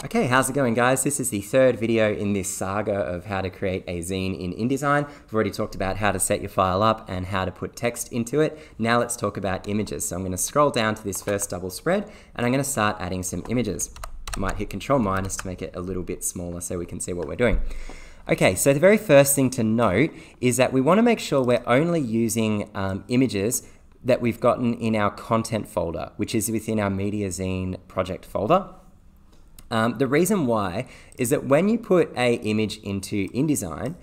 Okay, how's it going, guys? This is the third video in this saga of how to create a zine in InDesign. We've already talked about how to set your file up and how to put text into it. Now let's talk about images. So I'm going to scroll down to this first double spread and I'm going to start adding some images. I might hit Control minus to make it a little bit smaller so we can see what we're doing. Okay, so the very first thing to note is that we want to make sure we're only using images that we've gotten in our content folder, which is within our Media Zine project folder. The reason why is that when you put an image into InDesign,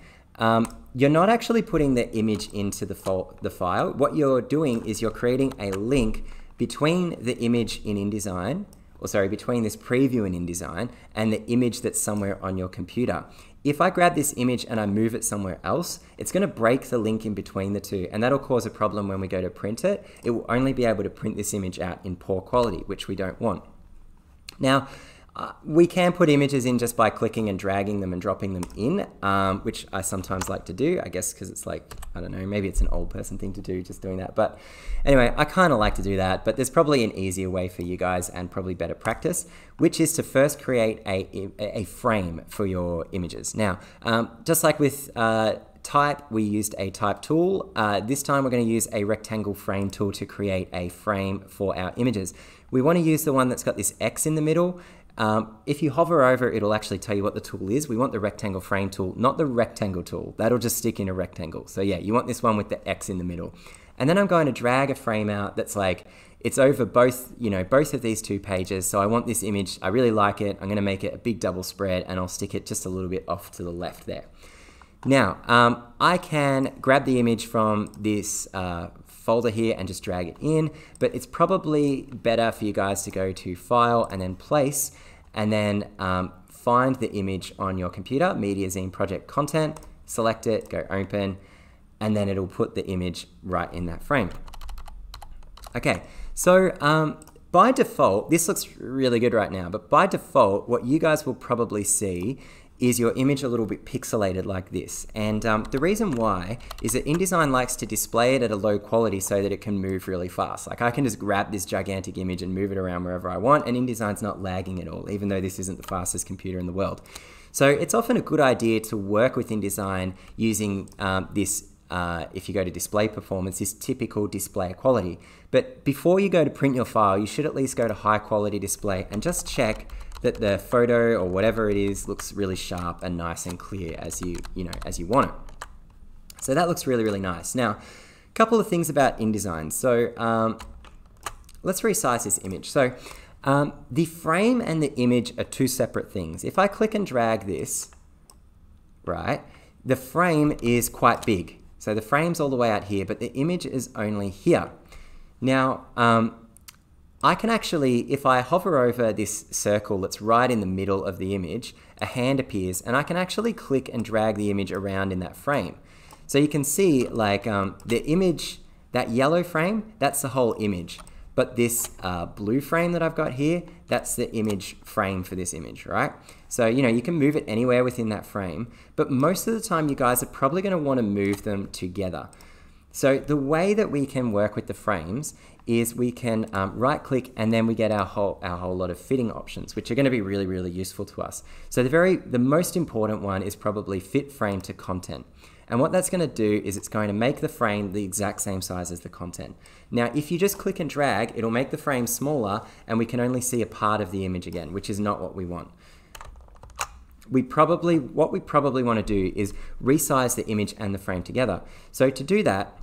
you're not actually putting the image into the file. What you're doing is you're creating a link between the image in InDesign, or sorry, between this preview in InDesign and the image that's somewhere on your computer. If I grab this image and I move it somewhere else, it's going to break the link in between the two, and that'll cause a problem when we go to print it. It will only be able to print this image out in poor quality, which we don't want. Now, we can put images in just by clicking and dragging them and dropping them in, which I sometimes like to do, I guess because it's like, I don't know, maybe it's an old person thing to do, just doing that. But anyway, I kind of like to do that, but there's probably an easier way for you guys and probably better practice, which is to first create a frame for your images. Now, just like with type, we used a type tool. This time we're going to use a rectangle frame tool to create a frame for our images. We want to use the one that's got this X in the middle. If you hover over, it'll actually tell you what the tool is. We want the rectangle frame tool, not the rectangle tool. That'll just stick in a rectangle. So yeah, you want this one with the X in the middle. And then I'm going to drag a frame out that's like, it's over both, both of these two pages. So I want this image, I really like it. I'm going to make it a big double spread and I'll stick it just a little bit off to the left there. Now, I can grab the image from this folder here and just drag it in, but it's probably better for you guys to go to File and then Place, and then find the image on your computer, Media Zine Project Content, select it, go Open, and then it'll put the image right in that frame. Okay, so by default, this looks really good right now, but by default, what you guys will probably see is your image a little bit pixelated like this. And the reason why is that InDesign likes to display it at a low quality so that it can move really fast. Like I can just grab this gigantic image and move it around wherever I want, and InDesign's not lagging at all, even though this isn't the fastest computer in the world. So it's often a good idea to work with InDesign using this, if you go to display performance, this typical display quality. But before you go to print your file, you should at least go to high quality display and just check that the photo or whatever it is looks really sharp and nice and clear as you want it. So that looks really, really nice. Now, a couple of things about InDesign. So let's resize this image. So the frame and the image are two separate things. If I click and drag this, right, the frame is quite big. So the frame's all the way out here, but the image is only here. Now, I can actually, if I hover over this circle that's right in the middle of the image, a hand appears and I can actually click and drag the image around in that frame. So you can see like the image, that yellow frame, that's the whole image. But this blue frame that I've got here, that's the image frame for this image, right? So, you can move it anywhere within that frame, but most of the time you guys are probably going to want to move them together. So the way that we can work with the frames is we can right click and then we get our whole lot of fitting options, which are going to be really, really useful to us. So the most important one is probably fit frame to content. And what that's going to do is it's going to make the frame the exact same size as the content. Now, if you just click and drag, it'll make the frame smaller and we can only see a part of the image again, which is not what we want. What we probably want to do is resize the image and the frame together. So to do that,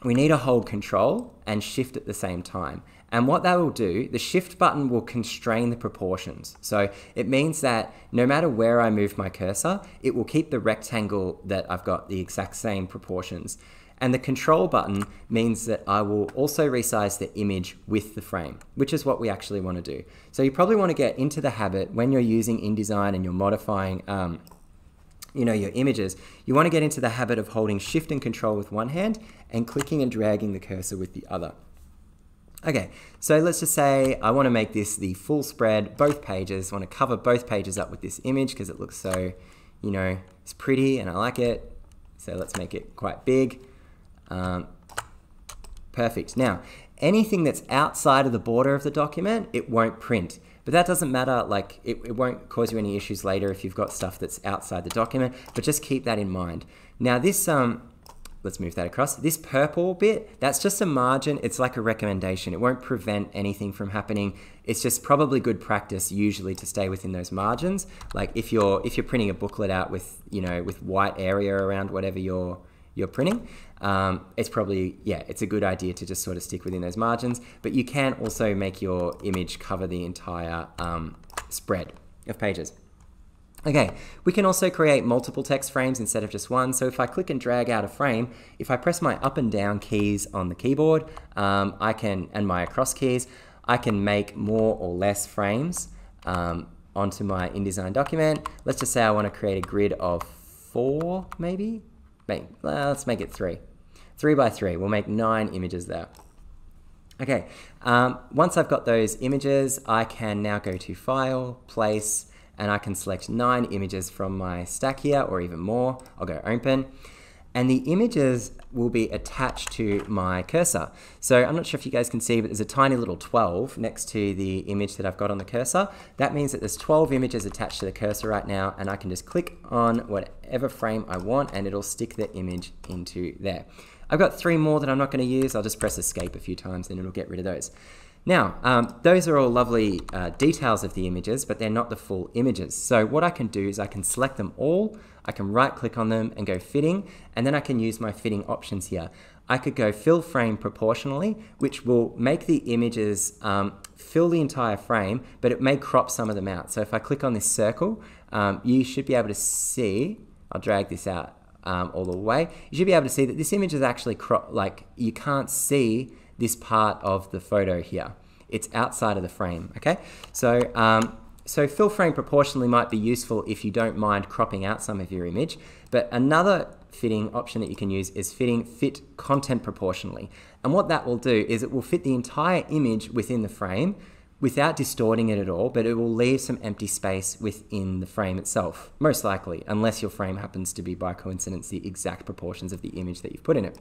we need to hold Control and Shift at the same time. And what that will do, the Shift button will constrain the proportions. So it means that no matter where I move my cursor, it will keep the rectangle that I've got the exact same proportions. And the Control button means that I will also resize the image with the frame, which is what we actually want to do. So you probably want to get into the habit when you're using InDesign and you're modifying your images, you want to get into the habit of holding Shift and Control with one hand and clicking and dragging the cursor with the other. Okay, so let's just say I want to make this the full spread, both pages. I want to cover both pages up with this image because it looks so, it's pretty and I like it. So let's make it quite big. Perfect. Now, anything that's outside of the border of the document, it won't print. But that doesn't matter, like it won't cause you any issues later if you've got stuff that's outside the document, but just keep that in mind. Now this, let's move that across. This purple bit, that's just a margin. It's like a recommendation. It won't prevent anything from happening. It's just probably good practice usually to stay within those margins. Like if you're printing a booklet out with, you know, with white area around whatever you're printing, it's probably, yeah, it's a good idea to just sort of stick within those margins, but you can also make your image cover the entire spread of pages. Okay, we can also create multiple text frames instead of just one. So if I click and drag out a frame, if I press my up and down keys on the keyboard, and my across keys, I can make more or less frames onto my InDesign document. Let's just say I want to create a grid of 4, maybe? Let's make it 3. 3 by 3, we'll make 9 images there. Okay, once I've got those images, I can now go to File, Place, and I can select 9 images from my stack here, or even more. I'll go Open. And the images will be attached to my cursor. So I'm not sure if you guys can see, but there's a tiny little 12 next to the image that I've got on the cursor. That means that there's 12 images attached to the cursor right now, and I can just click on whatever frame I want and it'll stick the image into there. I've got 3 more that I'm not going to use. I'll just press escape a few times and it'll get rid of those. Now, those are all lovely details of the images, but they're not the full images. So what I can do is I can select them all, I can right click on them and go fitting, and then I can use my fitting options here. I could go fill frame proportionally, which will make the images fill the entire frame, but it may crop some of them out. So if I click on this circle, you should be able to see, I'll drag this out all the way, you should be able to see that this image is actually cropped, like you can't see this part of the photo here. It's outside of the frame, okay? So, so fill frame proportionally might be useful if you don't mind cropping out some of your image, but another fitting option that you can use is fitting fit content proportionally. And what that will do is it will fit the entire image within the frame without distorting it at all, but it will leave some empty space within the frame itself, most likely, unless your frame happens to be by coincidence the exact proportions of the image that you've put in it.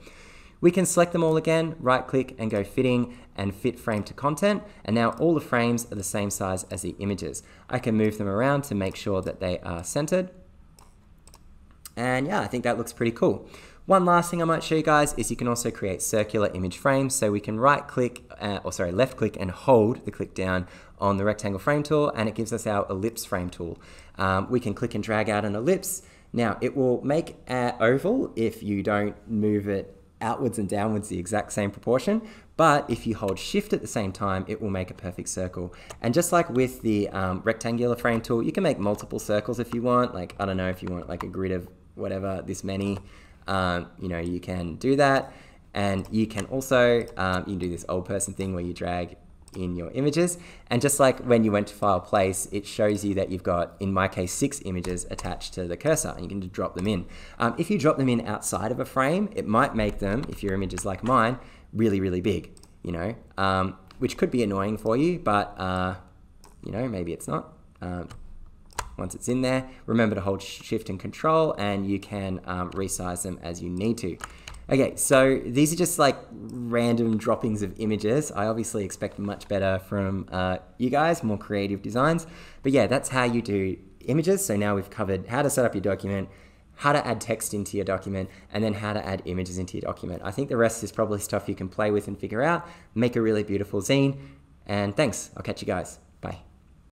We can select them all again, right click and go fitting and fit frame to content, and now all the frames are the same size as the images. I can move them around to make sure that they are centered. And yeah, I think that looks pretty cool. One last thing I might show you guys is you can also create circular image frames. So we can left click and hold the click down on the rectangle frame tool, and it gives us our ellipse frame tool. We can click and drag out an ellipse. Now it will make an oval if you don't move it outwards and downwards the exact same proportion, but if you hold shift at the same time, it will make a perfect circle. And just like with the rectangular frame tool, you can make multiple circles if you want. Like, I don't know, if you want like a grid of whatever, this many, you know, you can do that. And you can also, you can do this old person thing where you drag in your images, and just like when you went to File Place, it shows you that you've got, in my case, 6 images attached to the cursor, and you can just drop them in. If you drop them in outside of a frame, it might make them, if your image is like mine, really, really big, you know, which could be annoying for you, but, you know, maybe it's not. Once it's in there, remember to hold Shift and Control, and you can resize them as you need to. Okay, so these are just like random droppings of images. I obviously expect much better from you guys, more creative designs. But yeah, that's how you do images. So now we've covered how to set up your document, how to add text into your document, and then how to add images into your document. I think the rest is probably stuff you can play with and figure out, make a really beautiful zine. And thanks, I'll catch you guys. Bye.